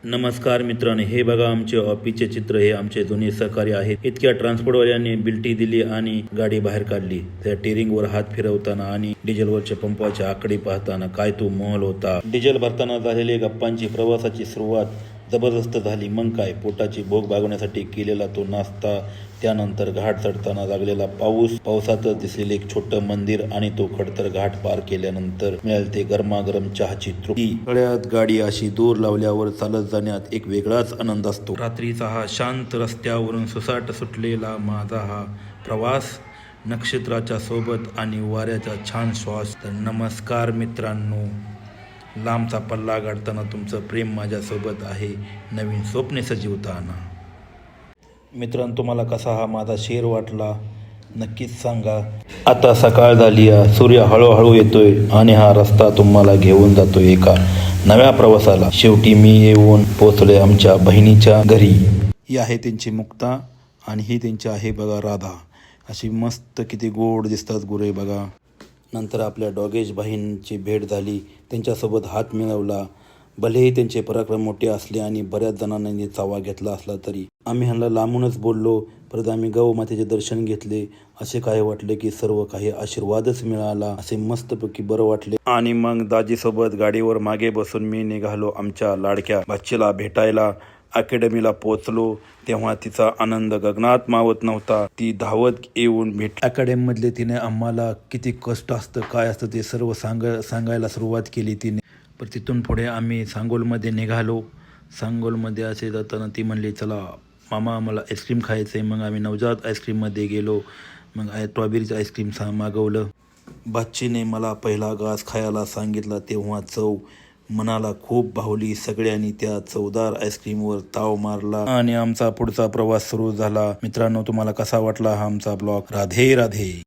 नमस्कार मित्रांनो, हे बघा आमचे ऑफिसचे चित्र. हे आमचे जुने सहकारी आहेत. इतक्या ट्रान्सपोर्टवाल्यांनी बिल्टी दिली आणि गाडी बाहेर काढली. त्या टेरिंगवर हात फिरवताना आणि डिझेलवरच्या पंपाच्या आकडे पाहताना काय तो मोहल होता. डिझेल भरताना झालेली गप्पांची प्रवासाची सुरुवात जबरदस्त झाली. मग काय, पोटाची भूक भागवण्यासाठी केलेला तो नाश्ता, त्यानंतर घाट चढताना लागलेला पावसातच दिसलेले एक छोटं मंदिर आणि तो खडतर घाट पार केल्यानंतर मिळेल ते गरमागरम चहाची तृप्ती. सगळ्यात गाडी अशी दूर लावल्यावर चालत जाण्यात एक वेगळाच आनंद असतो. रात्रीचा हा शांत रस्त्यावरून सुसाट सुटलेला माझा हा प्रवास, नक्षत्राच्या सोबत आणि वाऱ्याचा छान श्वास. तर नमस्कार मित्रांनो, लांबचा पल्ला गाडताना तुमचं प्रेम माझ्यासोबत आहे, नवीन स्वप्ने सजीवताना. मित्रांनो, तुम्हाला कसा हा माझा शेर वाटला नक्कीच सांगा. आता सकाळ झाली, सूर्य हळूहळू येतोय आणि हा रस्ता तुम्हाला घेऊन जातोय एका नव्या प्रवासाला. शेवटी मी येऊन पोचलोय आमच्या बहिणीच्या घरी. ही आहे त्यांची मुक्ता आणि ही त्यांची आहे बघा राधा. अशी मस्त किती गोड दिसतात गुरे बघा. नंतर आपल्या डॉगेश बहीणची भेट झाली, त्यांच्यासोबत हात मिळवला. भलेही त्यांचे पराक्रम मोठे असले आणि बऱ्याच जणांनी चावा घेतला असला तरी आम्ही ह्यांना लांबूनच बोललो. परत आम्ही गौ मातेचे दर्शन घेतले. असे काही वाटले की सर्व काही आशीर्वादच मिळाला, असे मस्तपैकी बरं वाटले. आणि मग दाजीसोबत गाडीवर मागे बसून मी निघालो आमच्या लाडक्या बच्चीला भेटायला. अकॅडमीला पोचलो तेव्हा तिचा आनंद गगनात मावत नव्हता. ती धावत येऊन भेट अकॅडमीमधले तिने आम्हाला किती कष्ट असतं, काय असतं ते सर्व सांगायला सुरुवात केली तिने. पण तिथून पुढे आम्ही सांगोलमध्ये निघालो. सांगोलमध्ये असे जाताना ती म्हणली, चला मामा मला आईस्क्रीम खायचं आहे. मग आम्ही नवजात आईस्क्रीममध्ये गेलो. मग स्ट्रॉबेरीचं आईस्क्रीम मागवलं. बच्चीने मला पहिला घास खायला सांगितला तेव्हा चव मनाला खूप भावली. सगळ्यांनी त्या चवदार आईस्क्रीमवर ताव मारला आणि आमचा पुढचा प्रवास सुरू झाला. मित्रांनो, तुम्हाला कसा वाटला हा आमचा ब्लॉग? राधे राधे.